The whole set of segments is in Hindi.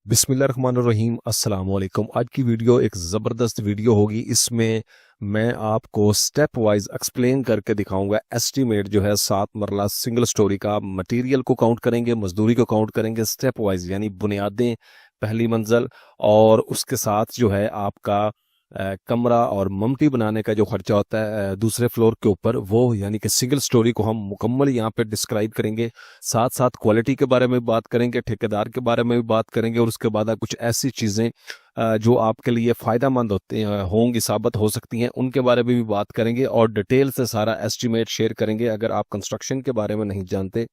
बिस्मिल्लाहिर्रहमानिर्रहीम अस्सलाम वालेकुम। आज की वीडियो एक ज़बरदस्त वीडियो होगी। इसमें मैं आपको स्टेप वाइज एक्सप्लेन करके दिखाऊंगा। एस्टीमेट जो है 7 मरला सिंगल स्टोरी का मटेरियल को काउंट करेंगे, मजदूरी को काउंट करेंगे स्टेप वाइज, यानी बुनियादें, पहली मंजिल और उसके साथ जो है आपका कमरा और ममटी बनाने का जो खर्चा होता है दूसरे फ्लोर के ऊपर, वो यानी कि सिंगल स्टोरी को हम मुकम्मल यहाँ पे डिस्क्राइब करेंगे। साथ साथ क्वालिटी के बारे में भी बात करेंगे, ठेकेदार के बारे में भी बात करेंगे और उसके बाद कुछ ऐसी चीज़ें जो आपके लिए फ़ायदा मंद होंगी, साबित हो सकती हैं, उनके बारे में भी बात करेंगे और डिटेल से सारा एस्टीमेट शेयर करेंगे। अगर आप कंस्ट्रक्शन के बारे में नहीं जानते,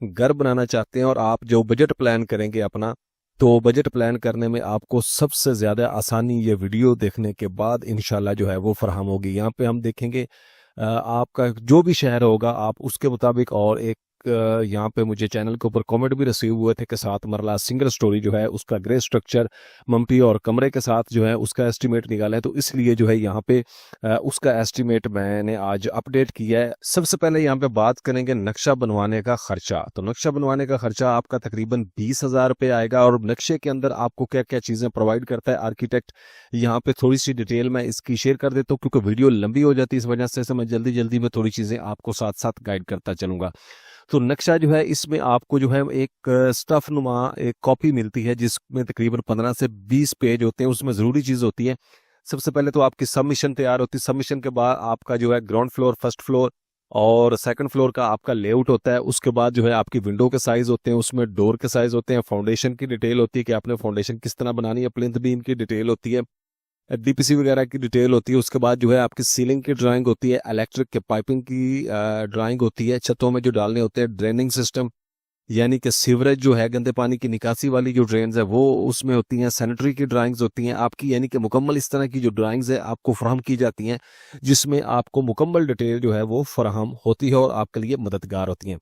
घर बनाना चाहते हैं और आप जो बजट प्लान करेंगे अपना, तो बजट प्लान करने में आपको सबसे ज़्यादा आसानी ये वीडियो देखने के बाद इंशाल्लाह जो है वो फराहम होगी। यहाँ पे हम देखेंगे आपका जो भी शहर होगा आप उसके मुताबिक, और एक यहाँ पे मुझे चैनल के ऊपर कमेंट भी रिसीव हुए थे कि 7 मरला सिंगल स्टोरी जो है उसका ग्रे स्ट्रक्चर, ममटी और कमरे के साथ जो है उसका एस्टीमेट निकाला है, तो इसलिए जो है यहाँ पे उसका एस्टीमेट मैंने आज अपडेट किया है। सबसे पहले यहाँ पे बात करेंगे नक्शा बनवाने का खर्चा। तो नक्शा बनवाने का खर्चा आपका तकरीबन 20,000 रुपये आएगा। और नक्शे के अंदर आपको क्या क्या चीज़ें प्रोवाइड करता है आर्किटेक्ट, यहाँ पे थोड़ी सी डिटेल मैं इसकी शेयर कर देता हूँ क्योंकि वीडियो लंबी हो जाती है, इस वजह से मैं जल्दी जल्दी में थोड़ी चीज़ें आपको साथ साथ गाइड करता चलूंगा। तो नक्शा जो है इसमें आपको जो है एक स्टफ नुमा एक कॉपी मिलती है जिसमें तकरीबन 15 से 20 पेज होते हैं। उसमें ज़रूरी चीज़ होती है, सबसे पहले तो आपकी सबमिशन तैयार होती है। सबमिशन के बाद आपका जो है ग्राउंड फ्लोर, फर्स्ट फ्लोर और सेकंड फ्लोर का आपका लेआउट होता है। उसके बाद जो है आपकी विंडो के साइज होते हैं, उसमें डोर के साइज होते हैं, फाउंडेशन की डिटेल होती है कि आपने फाउंडेशन किस तरह बनानी है, प्लिंथ बीम की डिटेल होती है, डीपीसी वगैरह की डिटेल होती है। उसके बाद जो है आपकी सीलिंग की ड्राइंग होती है, इलेक्ट्रिक के पाइपिंग की ड्राइंग होती है, छतों में जो डालने होते हैं, ड्रेनिंग सिस्टम यानी कि सीवरेज जो है, गंदे पानी की निकासी वाली जो ड्रेन्स है वो उसमें होती हैं, सैनिटरी की ड्राइंग्स होती हैं आपकी, यानी कि मुकम्मल इस तरह की जो ड्राइंग्स है आपको फराहम की जाती हैं जिसमें आपको मुकम्मल डिटेल जो है वो फराहम होती है और आपके लिए मददगार होती हैं।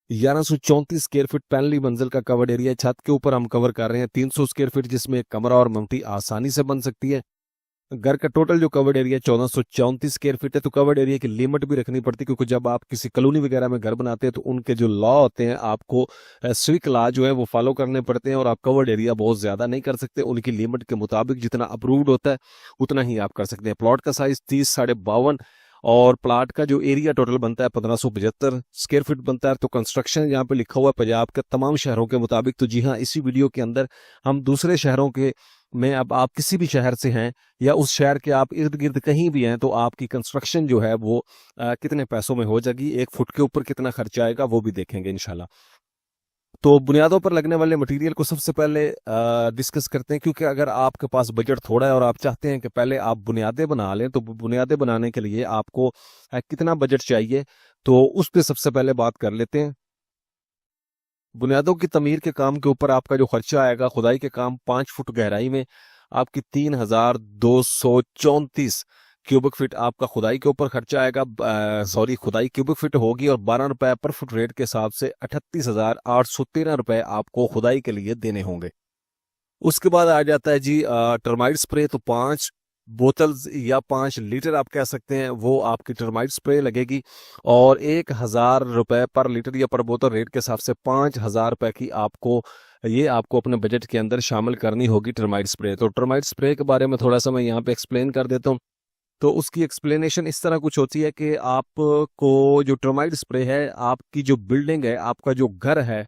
1134 स्क्वायर फीट पहली मंजिल का कवर्ड एरिया, छत के ऊपर हम कवर कर रहे हैं 300 स्क्वायर फीट, जिसमें एक कमरा और ममटी आसानी से बन सकती है। घर का टोटल जो कवर्ड एरिया 1434 स्क्वायर फीट है। तो कवर्ड एरिया की लिमिट भी रखनी पड़ती है क्योंकि जब आप किसी कॉलोनी वगैरह में घर बनाते हैं तो उनके जो लॉ होते हैं आपको स्विक लॉ जो है वो फॉलो करने पड़ते हैं और आप कवर्ड एरिया बहुत ज्यादा नहीं कर सकते। उनकी लिमिट के मुताबिक जितना अप्रूव्ड होता है उतना ही आप कर सकते हैं। प्लॉट का साइज 30 52 और प्लाट का जो एरिया टोटल बनता है 1575 स्क्वायर फीट बनता है। तो कंस्ट्रक्शन यहाँ पे लिखा हुआ है पंजाब के तमाम शहरों के मुताबिक। तो जी हाँ, इसी वीडियो के अंदर हम दूसरे शहरों के में, अब आप किसी भी शहर से हैं या उस शहर के आप इर्द गिर्द कहीं भी हैं, तो आपकी कंस्ट्रक्शन जो है वो कितने पैसों में हो जाएगी, 1 फुट के ऊपर कितना खर्चा आएगा, वो भी देखेंगे इंशाल्लाह। तो बुनियादों पर लगने वाले मटेरियल को सबसे पहले डिस्कस करते हैं, क्योंकि अगर आपके पास बजट थोड़ा है और आप चाहते हैं कि पहले आप बुनियादें बना लें, तो बुनियादें बनाने के लिए आपको कितना बजट चाहिए, तो उस पर सबसे पहले बात कर लेते हैं। बुनियादों की तमीर के काम के ऊपर आपका जो खर्चा आएगा, खुदाई के काम 5 फुट गहराई में आपकी 3234 क्यूबिक फीट आपका खुदाई के ऊपर खर्चा आएगा। सॉरी, खुदाई क्यूबिक फीट होगी और 12 रुपए पर फुट रेट के हिसाब से 38,813 रुपए आपको खुदाई के लिए देने होंगे। उसके बाद आ जाता है जी टर्माइट स्प्रे। तो 5 बोतल्स या 5 लीटर आप कह सकते हैं, वो आपकी टर्माइट स्प्रे लगेगी और 1,000 रुपए पर लीटर या पर बोतल रेट के हिसाब से 5,000 रुपए की आपको अपने बजट के अंदर शामिल करनी होगी टर्माइट स्प्रे। तो टर्माइट स्प्रे के बारे में थोड़ा सा मैं यहाँ पे एक्सप्लेन कर देता हूँ। तो उसकी एक्सप्लेनेशन इस तरह कुछ होती है कि आपको जो टर्माइट स्प्रे है, आपकी जो बिल्डिंग है, आपका जो घर है,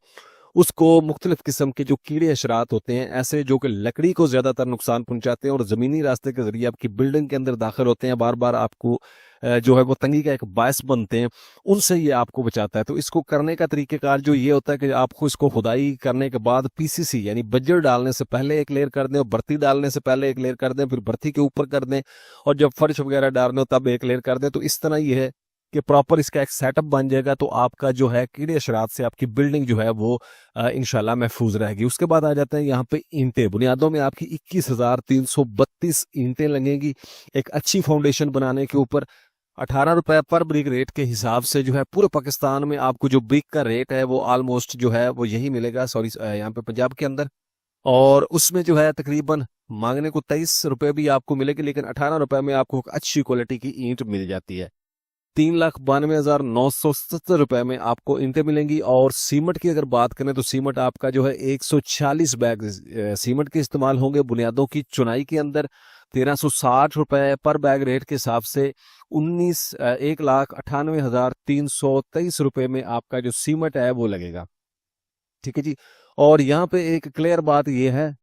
उसको मुख्तलिफ किस्म के जो कीड़े अशरात होते हैं, ऐसे जो कि लकड़ी को ज़्यादातर नुकसान पहुंचाते हैं और ज़मीनी रास्ते के ज़रिए आपकी बिल्डिंग के अंदर दाखिल होते हैं, बार बार आपको जो है वो तंगी का एक बायस बनते हैं, उनसे ये आपको बचाता है। तो इसको करने का तरीक़ेकार जो ये होता है कि आपको इसको खुदाई करने के बाद पीसीसी यानी बज्जर डालने से पहले एक लेयर कर दें और बर्ती डालने से पहले एक लेयर कर दें, फिर बर्ती के ऊपर कर दें और जब फर्श वगैरह डालने हो तब एक लेयर कर दें। तो इस तरह ये है कि प्रॉपर इसका एक सेटअप बन जाएगा, तो आपका जो है कीड़े अशरात से आपकी बिल्डिंग जो है वो इंशाल्लाह महफूज रहेगी। उसके बाद आ जाते हैं यहाँ पे ईंटें। बुनियादों में आपकी 21,332 ईंटें लगेंगी एक अच्छी फाउंडेशन बनाने के ऊपर। 18 रुपए पर ब्रिक रेट के हिसाब से जो है पूरे पाकिस्तान में आपको जो ब्रिक का रेट है वो ऑलमोस्ट जो है वो यही मिलेगा, सॉरी यहाँ पे पंजाब के अंदर। और उसमें जो है तकरीबन मांगने को 23 रुपए भी आपको मिलेगी, लेकिन 18 रुपए में आपको एक अच्छी क्वालिटी की ईंट मिल जाती है। 3,92,970 रुपए में आपको ईंटें मिलेंगी। और सीमेंट की अगर बात करें तो सीमेंट आपका जो है 140 बैग सीमेंट के इस्तेमाल होंगे बुनियादों की चुनाई के अंदर। 1,360 रुपए पर बैग रेट के हिसाब से 1,98,323 रुपए में आपका जो सीमेंट है वो लगेगा। ठीक है जी। और यहाँ पे एक क्लियर बात ये है,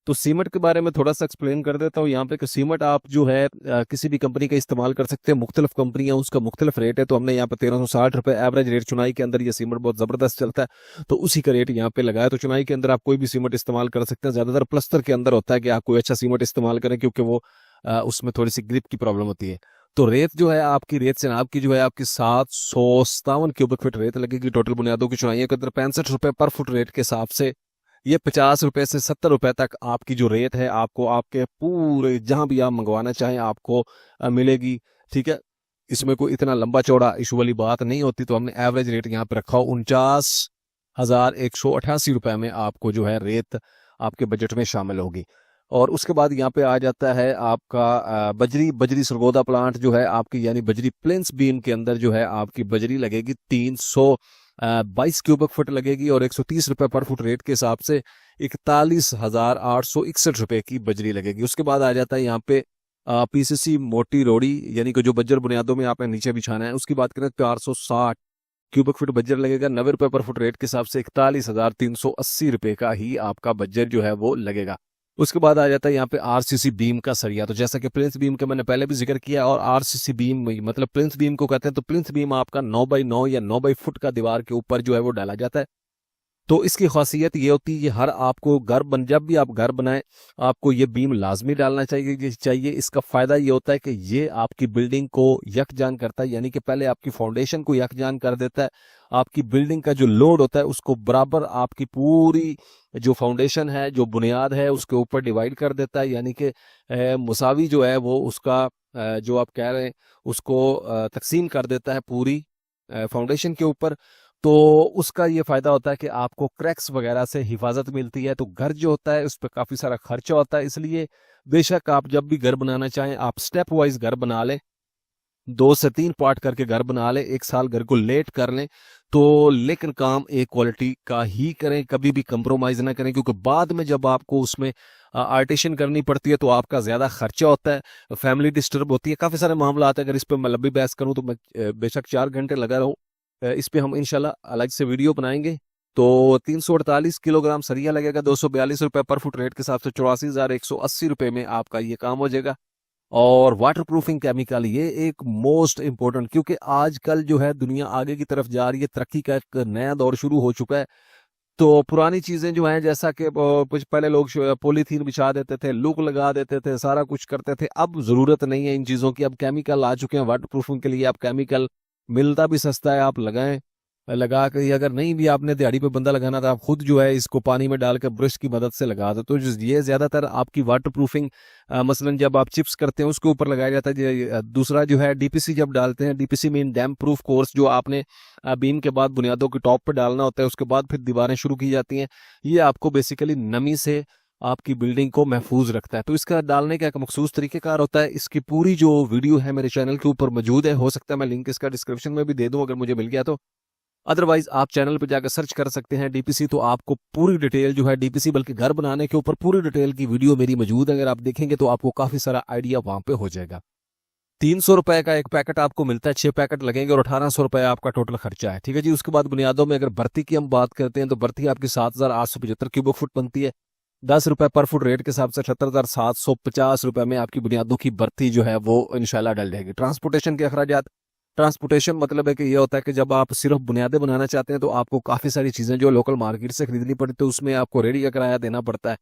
तो सीमेंट के बारे में थोड़ा सा एक्सप्लेन कर देता हूँ यहाँ पे कि सीमेंट आप जो है किसी भी कंपनी का इस्तेमाल कर सकते हैं। मुख्तलिफ कंपनियां उसका मुख्तलिफ रेट है, तो हमने यहाँ पे 1,360 रुपए एवरेज रेट चुनाई के अंदर ये सीमेंट बहुत जबरदस्त चलता है, तो उसी का रेट यहाँ पे लगाया। तो चुनाई के अंदर आप कोई भी सीमेंट इस्तेमाल कर सकते हैं। ज्यादातर प्लस्तर के अंदर होता है कि आप कोई अच्छा सीमेंट इस्तेमाल करें, क्योंकि वो उसमें थोड़ी सी ग्रिप की प्रॉब्लम होती है। तो रेत जो है आपकी, रेत से आपकी जो है आपकी 757 क्यूबिक फीट रेत लगेगी टोटल बुनियादों की चुनाई के अंदर। 65 रुपए पर फुट रेट के हिसाब से ये 50 रुपए से 70 रुपए तक आपकी जो रेत है आपको आपके पूरे जहां भी आप मंगवाना चाहें आपको मिलेगी। ठीक है, इसमें कोई इतना लंबा चौड़ा इशू वाली बात नहीं होती। तो हमने एवरेज रेट यहाँ पे रखा हो 49,188 रुपए में आपको जो है रेत आपके बजट में शामिल होगी। और उसके बाद यहाँ पे आ जाता है आपका बजरी सरगोदा प्लांट जो है आपकी, यानी बजरी प्लेन्स बीम के अंदर जो है आपकी बजरी लगेगी 322 क्यूबिक फुट लगेगी। और 130 रुपए पर फुट रेट के हिसाब से 41,861 रुपए की बजरी लगेगी। उसके बाद आ जाता है यहाँ पे पीसीसी मोटी रोड़ी, यानी कि जो बज्जर बुनियादों में आपने नीचे बिछाना है, उसकी बात करें 460 क्यूबिक फुट बज्जर लगेगा। 90 रुपए पर फुट रेट के हिसाब से 41,380 रुपए का ही आपका बज्जर जो है वो लगेगा। उसके बाद आ जाता है यहाँ पे आरसीसी बीम का सरिया। तो जैसा कि प्लिंथ बीम का मैंने पहले भी जिक्र किया, और आरसीसी बीम मतलब प्लिंथ बीम को कहते हैं। तो प्लिंथ बीम आपका 9x9 या 9x फुट का दीवार के ऊपर जो है वो डाला जाता है। तो इसकी खासियत ये होती है कि हर आपको जब भी आप घर बनाएं आपको ये बीम लाजमी डालना चाहिए। इसका फायदा ये होता है कि ये आपकी बिल्डिंग को यकजान करता है, यानी कि पहले आपकी फाउंडेशन को यकजान कर देता है। आपकी बिल्डिंग का जो लोड होता है उसको बराबर आपकी पूरी जो फाउंडेशन है, जो बुनियाद है, उसके ऊपर डिवाइड कर देता है, यानी कि मुसावी जो है वो उसका जो आप कह रहे हैं उसको तकसीम कर देता है पूरी फाउंडेशन के ऊपर। तो उसका ये फायदा होता है कि आपको क्रैक्स वगैरह से हिफाजत मिलती है। तो घर जो होता है उस पर काफी सारा खर्चा होता है, इसलिए बेशक आप जब भी घर बनाना चाहें आप स्टेप वाइज घर बना लें, 2 से 3 पार्ट करके घर बना लें, 1 साल घर को लेट कर लें। तो लेकिन काम एक क्वालिटी का ही करें, कभी भी कंप्रोमाइज ना करें, क्योंकि बाद में जब आपको उसमें आर्टिशन करनी पड़ती है तो आपका ज्यादा खर्चा होता है, फैमिली डिस्टर्ब होती है, काफी सारे मामला आते हैं। अगर इस पर मैं लंबी बहस करूं तो मैं बेशक 4 घंटे लगा रहूं। इस पे हम इंशाल्लाह अलग से वीडियो बनाएंगे। तो 348 किलोग्राम सरिया लगेगा 242 रुपए पर फुट रेट के हिसाब से 84,180 रुपए में आपका ये काम हो जाएगा। और वाटर प्रूफिंग केमिकल ये एक मोस्ट इंपॉर्टेंट, क्योंकि आजकल जो है दुनिया आगे की तरफ जा रही है, तरक्की का एक नया दौर शुरू हो चुका है। तो पुरानी चीजें जो हैं, जैसा कि कुछ पहले लोग पॉलीथीन बिछा देते थे, लुक लगा देते थे, सारा कुछ करते थे, अब जरूरत नहीं है इन चीजों की। अब केमिकल आ चुके हैं वाटर प्रूफिंग के लिए, अब केमिकल मिलता भी सस्ता है, आप लगाएं। लगा कर अगर नहीं भी आपने दिहाड़ी पे बंदा लगाना था, आप खुद जो है इसको पानी में डालकर ब्रश की मदद से लगा दो। तो ये ज्यादातर आपकी वाटर प्रूफिंग मसलन जब आप चिप्स करते हैं उसके ऊपर लगाया जाता है। दूसरा जो है डीपीसी जब डालते हैं, DPC mean dam proof course, जो आपने बीम के बाद बुनियादों के टॉप पे डालना होता है, उसके बाद फिर दीवारें शुरू की जाती हैं। ये आपको बेसिकली नमी से आपकी बिल्डिंग को महफूज रखता है। तो इसका डालने का एक मखसूस तरीकेकार होता है। इसकी पूरी जो वीडियो है मेरे चैनल के ऊपर मौजूद है, हो सकता है मैं लिंक इसका डिस्क्रिप्शन में भी दे दूं अगर मुझे मिल गया तो। अदरवाइज आप चैनल पर जाकर सर्च कर सकते हैं डीपीसी, तो आपको पूरी डिटेल जो है डीपीसी बल्कि घर बनाने के ऊपर पूरी डिटेल की वीडियो मेरी मौजूद है। अगर आप देखेंगे तो आपको काफी सारा आइडिया वहां पे हो जाएगा। 300 रुपए का एक पैकेट आपको मिलता है, 6 पैकेट लगेंगे और 1800 रुपए आपका टोटल खर्चा है। ठीक है जी। उसके बाद बुनियादों में अगर भर्ती की हम बात करते हैं तो भर्ती आपकी 7,875 क्यूबिक फुट बनती है। 10 रुपए पर फुट रेट के हिसाब से 78,750 रुपए में आपकी बुनियादों की भर्ती जो है वो इंशाल्लाह डल जाएगी। ट्रांसपोर्टेशन के अखराजात, ट्रांसपोर्टेशन मतलब है कि ये होता है कि जब आप सिर्फ बुनियादें बनाना चाहते हैं तो आपको काफी सारी चीजें जो लोकल मार्केट से खरीदनी पड़ती है, तो उसमें आपको रेडी का किराया देना पड़ता है,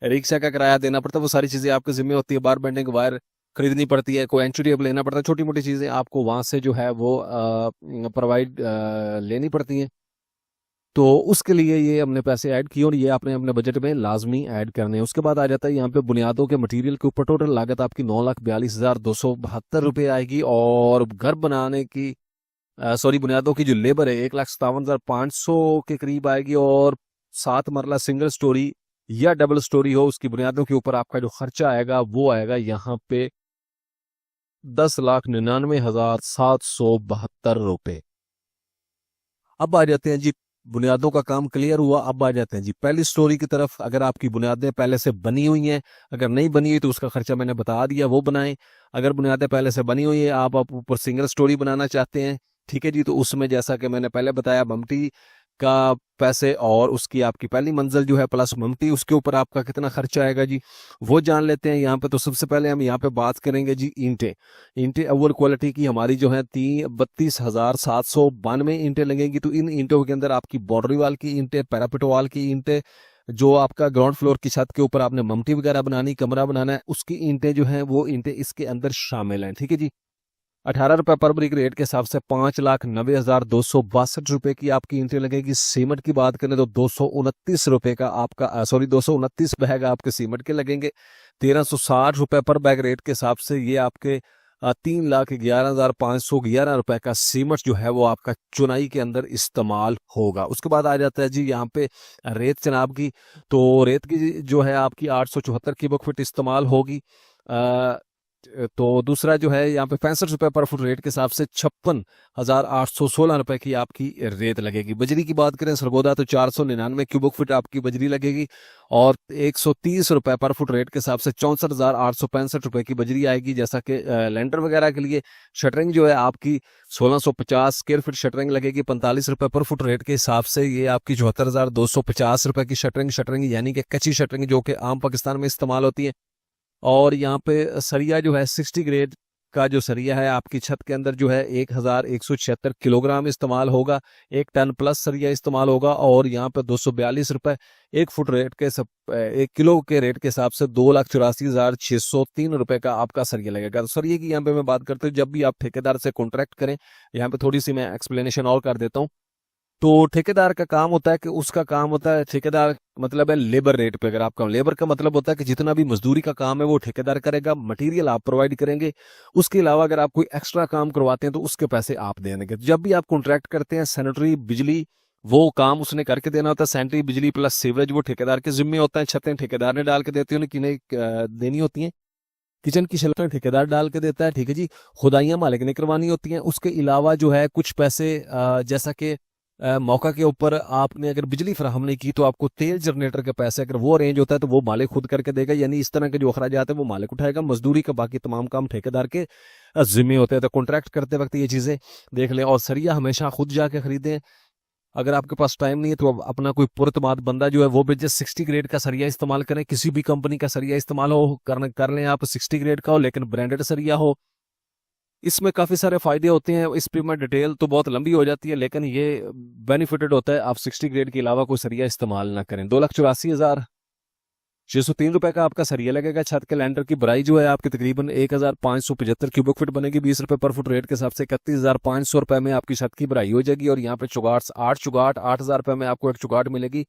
रिक्शा का किराया देना पड़ता है, वो सारी चीजें आपके जिम्मे होती है। बार बेंडिंग वायर खरीदनी पड़ती है, कोई एंट्री टेप लेना पड़ता है, छोटी मोटी चीजें आपको वहां से जो है वो प्रोवाइड लेनी पड़ती हैं। तो उसके लिए ये हमने पैसे ऐड किए और ये आपने अपने बजट में लाजमी ऐड करने हैं। उसके बाद आ जाता है यहाँ पे बुनियादों के मटेरियल के ऊपर टोटल लागत आपकी 9,42,272 रुपये आएगी। और घर बनाने की बुनियादों की जो लेबर है 1,57,500 के करीब आएगी। और 7 मरला सिंगल स्टोरी या डबल स्टोरी हो, उसकी बुनियादों के ऊपर आपका जो खर्चा आएगा वो आएगा यहाँ पे 10,99,772 रुपए। अब आ जाते हैं जी, बुनियादों का काम क्लियर हुआ। अब आ जाते हैं जी पहली स्टोरी की तरफ। अगर आपकी बुनियादें पहले से बनी हुई हैं, अगर नहीं बनी हुई तो उसका खर्चा मैंने बता दिया, वो बनाएं। अगर बुनियादें पहले से बनी हुई है, आप ऊपर सिंगल स्टोरी बनाना चाहते हैं, ठीक है जी, तो उसमें जैसा कि मैंने पहले बताया, ममटी का पैसे और उसकी आपकी पहली मंजिल जो है प्लस ममटी, उसके ऊपर आपका कितना खर्चा आएगा जी, वो जान लेते हैं यहाँ पे। तो सबसे पहले हम यहाँ पे बात करेंगे जी ईंटें। ईंटें अव्वल क्वालिटी की हमारी जो है 32,792 ईंटें लगेंगी। तो इन ईंटों के अंदर आपकी बाउंड्री वाल की ईंटें, पैरापेट वाल की ईंटें, जो आपका ग्राउंड फ्लोर की छत के ऊपर आपने ममटी वगैरह बनानी, कमरा बनाना है, उसकी ईंटें जो हैं वो ईंटें इसके अंदर शामिल हैं, ठीक है जी। 18 रुपए पर ब्रिक रेट के हिसाब से 5,90,262 रुपए की आपकी एंट्री लगेगी। सीमेंट की बात करें तो 229 रुपए का आपका 229 बैग आपके सीमेंट के लगेंगे। 1,360 रुपए पर बैग रेट के हिसाब से ये आपके 3,11,511 रुपए का सीमेंट जो है वो आपका चुनाई के अंदर इस्तेमाल होगा। उसके बाद आ जाता है जी यहाँ पे रेत जनाब की। तो रेत की जो है आपकी 874 क्यूबिक फीट इस्तेमाल होगी। तो दूसरा जो है यहाँ पे 65 रुपए पर फुट रेट के हिसाब से 56,816 रुपए की आपकी रेत लगेगी। बजरी की बात करें सरगोदा तो 499 क्यूबिक फीट आपकी बजरी लगेगी और 130 रुपए पर फुट रेट के हिसाब से 64,865 रुपए की बजरी आएगी। जैसा कि लेंटर वगैरह के लिए शटरिंग जो है आपकी 1650 स्क्वायर फीट शटरिंग लगेगी 45 रुपए पर फुट रेट के हिसाब से। ये आपकी 74,250 रुपए की शटरिंग यानी कि कच्ची शटरिंग जो कि आम पाकिस्तान में इस्तेमाल होती है। और यहाँ पे सरिया जो है 60 ग्रेड का जो सरिया है आपकी छत के अंदर जो है 1,176 किलोग्राम इस्तेमाल होगा। 1 टन प्लस सरिया इस्तेमाल होगा। और यहाँ पे 242 रुपए 1 फुट रेट के 1 किलो के रेट के हिसाब से 2,84,603 रुपए का आपका सरिया लगेगा। तो सरिये की यहाँ पे मैं बात करता हूँ, जब भी आप ठेकेदार से कॉन्ट्रैक्ट करें, यहाँ पे थोड़ी सी मैं एक्सप्लेनेशन और कर देता हूँ। तो ठेकेदार का काम होता है कि उसका काम होता है, ठेकेदार मतलब है लेबर रेट पे। अगर आपका लेबर का मतलब होता है कि जितना भी मजदूरी का काम है वो ठेकेदार करेगा, मटेरियल आप प्रोवाइड करेंगे, उसके अलावा अगर आप कोई एक्स्ट्रा काम करवाते हैं तो उसके पैसे आप देंगे। जब भी आप कॉन्ट्रैक्ट करते हैं सैनिटरी बिजली, वो काम उसने करके देना होता है। सैनिटरी बिजली प्लस सीवरेज वो ठेकेदार के जिम्मे होता है। छतें ठेकेदार ने डाल के देती है, उन्हें किन्हें देनी होती है। किचन की शेल्फें ठेकेदार डाल के देता है, ठीक है जी। खुदाइयाँ मालिक ने करवानी होती हैं। उसके अलावा जो है कुछ पैसे जैसा कि मौका के ऊपर आपने अगर बिजली फराहम नहीं की तो आपको तेल जनरेटर के पैसे अगर वो अरेंज होता है तो वो मालिक खुद करके देगा। यानी इस तरह के जो अखराजात है वो मालिक उठाएगा। मजदूरी का बाकी तमाम काम ठेकेदार के जिम्मे होते हैं। तो कॉन्ट्रैक्ट करते वक्त ये चीज़ें देख लें। और सरिया हमेशा खुद जाके खरीदें। अगर आपके पास टाइम नहीं है तो अपना कोई पुरतमाद बंदा जो है वो भी जस्ट 60 ग्रेड का सरिया इस्तेमाल करें। किसी भी कंपनी का सरिया इस्तेमाल हो कर लें आप, 60 ग्रेड का हो लेकिन ब्रांडेड सरिया हो। इसमें काफ़ी सारे फायदे होते हैं। इस पर मैं डिटेल तो बहुत लंबी हो जाती है, लेकिन ये बेनिफिटेड होता है आप 60 ग्रेड के अलावा कोई सरिया इस्तेमाल ना करें। 2,84,603 रुपए का आपका सरिया लगेगा। छत के लैंडर की भराई जो है आपकी तकरीबन 1,575 क्यूबिक फीट बनेगी। 20 रुपए पर फुट रेट के हिसाब से 31,500 रुपए में आपकी छत की भराई हो जाएगी। और यहाँ पे चुगाट 8,000 रुपए में आपको एक चुगाट मिलेगी।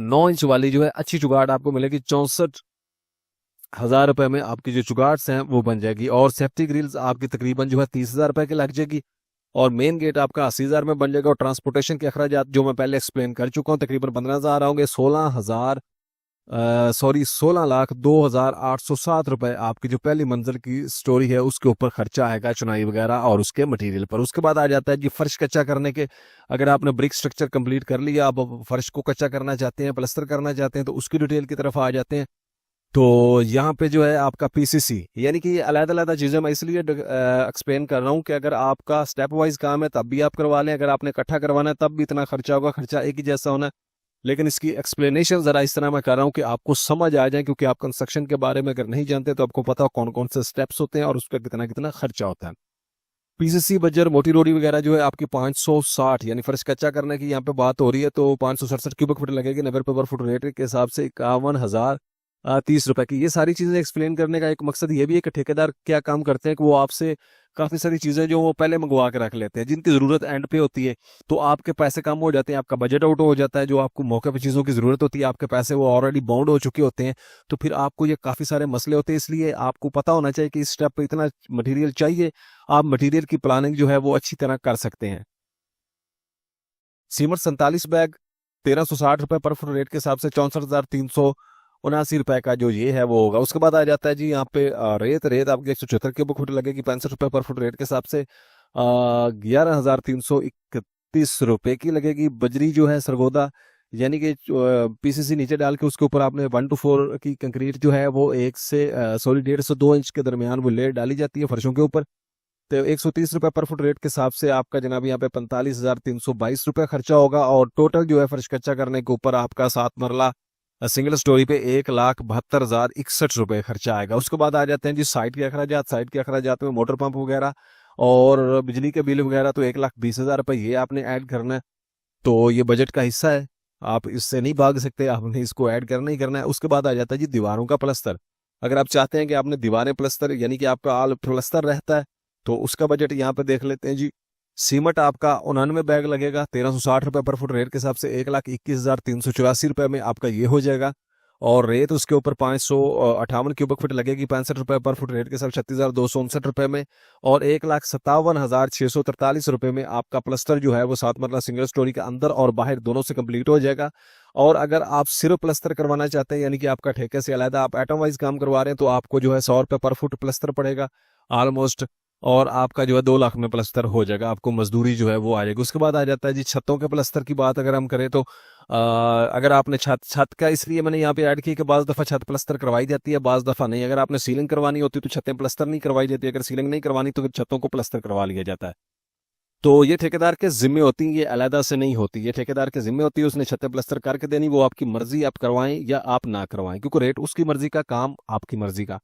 9 इंच वाली जो है अच्छी चुगाट आपको मिलेगी 64,000 रुपए में आपकी जो चुगाट्स हैं वो बन जाएगी। और सेफ्टी ग्रिल्स आपकी तकरीबन जो है 30,000 रुपए की लग जाएगी। और मेन गेट आपका 80,000 में बन जाएगा। और ट्रांसपोर्टेशन के अखराजात जो मैं पहले एक्सप्लेन कर चुका हूँ तकरीबन 15,000 होंगे। 16,02,807 रुपए आपकी जो पहली मंजिल की स्टोरी है उसके ऊपर खर्चा आएगा चुनाई वगैरह और उसके मटेरियल पर। उसके बाद आ जाता है जी फर्श कच्चा करने के। अगर आपने ब्रिक स्ट्रक्चर कंप्लीट कर लिया, आप फर्श को कच्चा करना चाहते हैं, प्लस्तर करना चाहते हैं, तो उसकी डिटेल की तरफ आ जाते हैं। तो यहाँ पे जो है आपका पीसीसी यानी कि अलग-अलग चीज़ें मैं इसलिए एक्सप्लेन कर रहा हूँ कि अगर आपका स्टेप वाइज काम है तब भी आप करवा लें, अगर आपने इकट्ठा करवाना है तब भी इतना खर्चा होगा, खर्चा एक ही जैसा होना है। लेकिन इसकी एक्सप्लेनेशन ज़रा इस तरह मैं कर रहा हूँ कि आपको समझ आ जाए, क्योंकि आप कंस्ट्रक्शन के बारे में अगर नहीं जानते तो आपको पता हो कौन कौन से स्टेप्स होते हैं और उसका कितना कितना खर्चा होता है। पीसीसी बजर मोटी रोडी वगैरह जो है आपकी 560 यानी फर्श कच्चा करने की यहाँ पे बात हो रही है तो 567 क्यूबिक फुट लगेगी। 90 रुपए पर फुट रेट के हिसाब से 51,030 रुपए की। ये सारी चीज़ें एक्सप्लेन करने का एक मकसद ये भी है कि ठेकेदार क्या काम करते हैं कि वो आपसे काफ़ी सारी चीज़ें जो वो पहले मंगवा के रख लेते हैं जिनकी ज़रूरत एंड पे होती है। तो आपके पैसे कम हो जाते हैं, आपका बजट आउट हो जाता है। जो आपको मौके पर चीज़ों की ज़रूरत होती है आपके पैसे वो ऑलरेडी बाउंड हो चुके होते हैं। तो फिर आपको ये काफ़ी सारे मसले होते हैं। इसलिए आपको पता होना चाहिए कि इस स्टेप पर इतना मटीरियल चाहिए। आप मटीरियल की प्लानिंग जो है वो अच्छी तरह कर सकते हैं। सीमेंट 47 बैग 1,360 रुपए पर फुट रेट के हिसाब से 64,300 ₹79 का जो ये है वो होगा। उसके बाद आ जाता है जी यहाँ पे रेत रेत आपकी 174 क्यूबिक फुट लगेगी ₹65 पर फुट रेट के हिसाब से। 11,331 की लगेगी। बजरी जो है सरगोदा यानी कि पीसीसी नीचे डाल के उसके ऊपर आपने 1 to 4 की कंक्रीट जो है वो 1.5 से 2 इंच के दरमियान वो लेयर डाली जाती है फर्शों के ऊपर। तो ₹130 पर फुट रेट के हिसाब से आपका जनाब यहाँ पे ₹45,322 खर्चा होगा। और टोटल जो है फर्श कच्चा करने के ऊपर आपका 7 मरला सिंगल स्टोरी पे ₹1,72,061 खर्चा आएगा। उसके बाद आ जाते हैं जी साइट के अखराजात। साइट के अखराजात में मोटर पंप वगैरह और बिजली के बिल वगैरह तो ₹1,20,000 ये आपने ऐड करना है। तो ये बजट का हिस्सा है, आप इससे नहीं भाग सकते, आपने इसको ऐड करना ही करना है। उसके बाद आ जाता है जी दीवारों का प्लस्तर। अगर आप चाहते हैं कि आपने दीवारें प्लस्तर यानी कि आपका आल प्लस्तर रहता है तो उसका बजट यहाँ पे देख लेते हैं जी। सीमेंट आपका 99 बैग लगेगा ₹1,360 पर फुट रेट के हिसाब से ₹1,21,384 में आपका ये हो जाएगा। और रेत उसके ऊपर 558 क्यूबिक फुट लगेगी ₹65 पर फुट रेट के हिसाब से ₹36,259 में। और ₹1,57,643 में आपका प्लस्तर जो है वो 7 मरला सिंगल स्टोरी के अंदर और बाहर दोनों से कंप्लीट हो जाएगा। और अगर आप सिर्फ प्लस्तर करवाना चाहते हैं यानी कि आपका ठेके से अलग आप एटम वाइज काम करवा रहे हैं तो आपको जो है ₹100 पर फुट प्लस्तर पड़ेगा ऑलमोस्ट। और आपका जो है 2 लाख में प्लस्तर हो जाएगा, आपको मजदूरी जो है वो आ जाएगी। उसके बाद आ जाता है जी छतों के प्लस्तर की बात अगर हम करें तो अगर आपने छत छत का इसलिए मैंने यहाँ पे ऐड की कि बाज़ दफ़ा छत प्लस्तर करवाई जाती है, बाज़ दफ़ा नहीं। अगर आपने सीलिंग करवानी होती तो छतें प्लस्तर नहीं करवाई जाती, अगर सीलिंग नहीं करवानी तो फिर छतों को प्लस्तर करवा लिया जाता है। तो ये ठेकेदार के जिम्मे होती है, ये अलहदा से नहीं होती, ये ठेकेदार के जिम्मे होती है। उसने छतें प्लस्तर करके देनी, वो आपकी मर्जी, आप करवाएं या आप ना करवाएं, क्योंकि रेट उसकी मर्जी का, काम आपकी मर्जी का।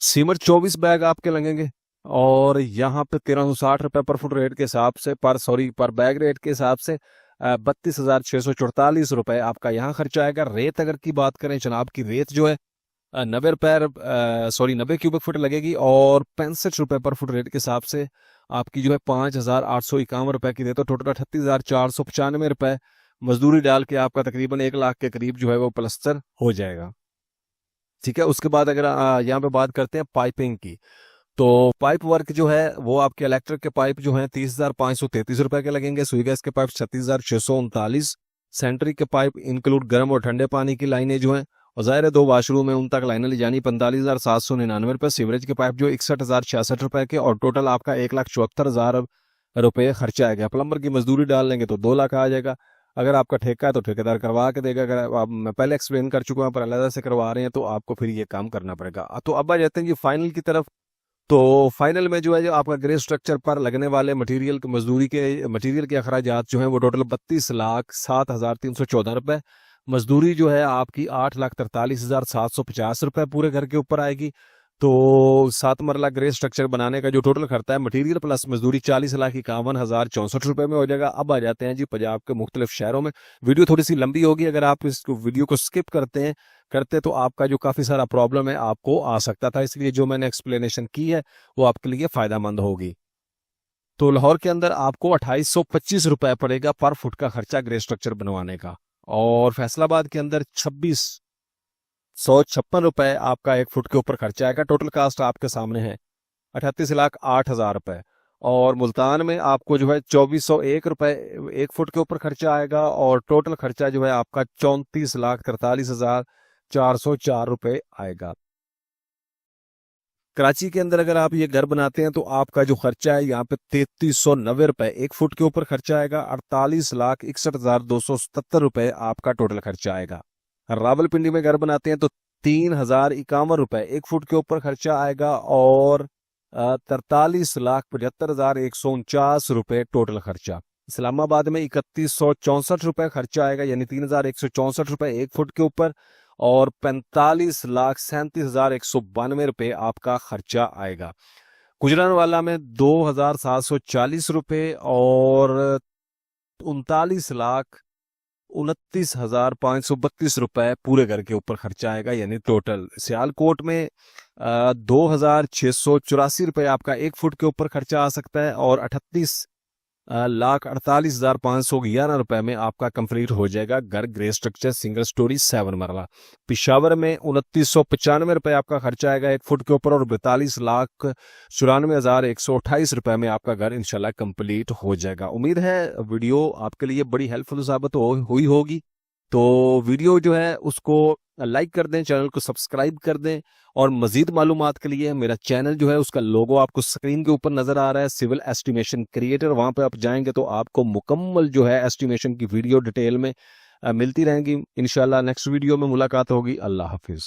सीमेंट 24 बैग आपके लगेंगे और यहाँ पे ₹1,360 पर फुट रेट के हिसाब से पर बैग रेट के हिसाब से ₹32,644 आपका यहाँ खर्चा आएगा। रेत अगर की बात करें जनाब की रेत जो है 90 क्यूबिक फुट लगेगी और ₹65 पर फुट रेट के हिसाब से आपकी जो है ₹5,851 की रेत, तो टोटल ₹38,495। मजदूरी डाल के आपका तकरीबन 1 लाख के करीब जो है वो प्लस्तर हो जाएगा। ठीक है। उसके बाद अगर यहाँ पे बात करते हैं पाइपिंग की, तो पाइप वर्क जो है वो आपके इलेक्ट्रिक के पाइप जो हैं ₹30,533 के लगेंगे। सुई गैस के पाइप 36,639। सेंट्री के पाइप इंक्लूड गर्म और ठंडे पानी की लाइनें जो हैं और ज़ाहिर है 2 वाशरूम है उन तक लाइनें ले जानी ₹45,799। सीवरेज के पाइप जो ₹61,066 के और टोटल आपका ₹1,74,000 खर्चा आएगा। प्लम्बर की मजदूरी डाल लेंगे तो 2 लाख आ जाएगा। अगर आपका ठेका है तो ठेकेदार करवा के देगा, अगर आप मैं पहले एक्सप्लेन कर चुका हूँ पर अलग से करवा रहे हैं तो आपको फिर ये काम करना पड़ेगा। तो अब आ जाते हैं जी फाइनल की तरफ। तो फाइनल में जो है जो आपका ग्रे स्ट्रक्चर पर लगने वाले मटेरियल के मजदूरी के मटेरियल के अखराजात जो हैं वो टोटल ₹32,07,314। मजदूरी जो है आपकी ₹8,43,750 पूरे घर के ऊपर आएगी। तो 7 मरला ग्रे स्ट्रक्चर बनाने का जो टोटल खर्चा है मटेरियल प्लस मजदूरी ₹40,51,064 में हो जाएगा। अब आ जाते हैं जी पंजाब के मुख्तलिफ शहरों में। वीडियो थोड़ी सी लंबी होगी, अगर आप इस वीडियो को स्किप करते तो आपका जो काफ़ी सारा प्रॉब्लम है आपको आ सकता था, इसलिए जो मैंने एक्सप्लेनेशन की है वो आपके लिए फ़ायदेमंद होगी। तो लाहौर के अंदर आपको ₹2825 पड़ेगा पर फुट का खर्चा ग्रे स्ट्रक्चर बनवाने का। और फैसलाबाद के अंदर ₹2656 आपका 1 फुट के ऊपर खर्चा आएगा। टोटल कास्ट आपके सामने है ₹38,08,000। और मुल्तान में आपको जो है ₹2401 1 फुट के ऊपर खर्चा आएगा और टोटल खर्चा जो है आपका ₹34,43,404 आएगा। कराची के अंदर अगर आप ये घर बनाते हैं तो आपका जो खर्चा है यहाँ पे ₹3390 1 फुट के ऊपर खर्चा आएगा। ₹48,61,277 आपका टोटल खर्चा आएगा। रावलपिंडी में घर बनाते हैं तो ₹3051 1 फुट के ऊपर खर्चा आएगा और ₹43,75,149 टोटल खर्चा। इस्लामाबाद में ₹3164 खर्चा आएगा यानी ₹3164 1 फुट के ऊपर और ₹45,37,192 आपका खर्चा आएगा। गुजरांवाला में ₹2,740 और ₹39,29,532 पूरे घर के ऊपर खर्चा आएगा यानी टोटल। सियालकोट में ₹2,684 आपका 1 फुट के ऊपर खर्चा आ सकता है और 38,48,511 में आपका कंप्लीट हो जाएगा घर ग्रे स्ट्रक्चर सिंगल स्टोरी 7 मरला। पिशावर में ₹2995 आपका खर्चा आएगा 1 फुट के ऊपर और ₹42,94,128 में आपका घर इंशाल्लाह कंप्लीट हो जाएगा। उम्मीद है वीडियो आपके लिए बड़ी हेल्पफुल साबित हुई होगी। तो वीडियो जो है उसको लाइक कर दें, चैनल को सब्सक्राइब कर दें। और मजीद मालूमात के लिए मेरा चैनल जो है उसका लोगो आपको स्क्रीन के ऊपर नजर आ रहा है, सिविल एस्टिमेशन क्रिएटर। वहां पे आप जाएंगे तो आपको मुकम्मल जो है एस्टिमेशन की वीडियो डिटेल में मिलती रहेंगी। इंशाल्लाह नेक्स्ट वीडियो में मुलाकात होगी। अल्लाह हाफिज।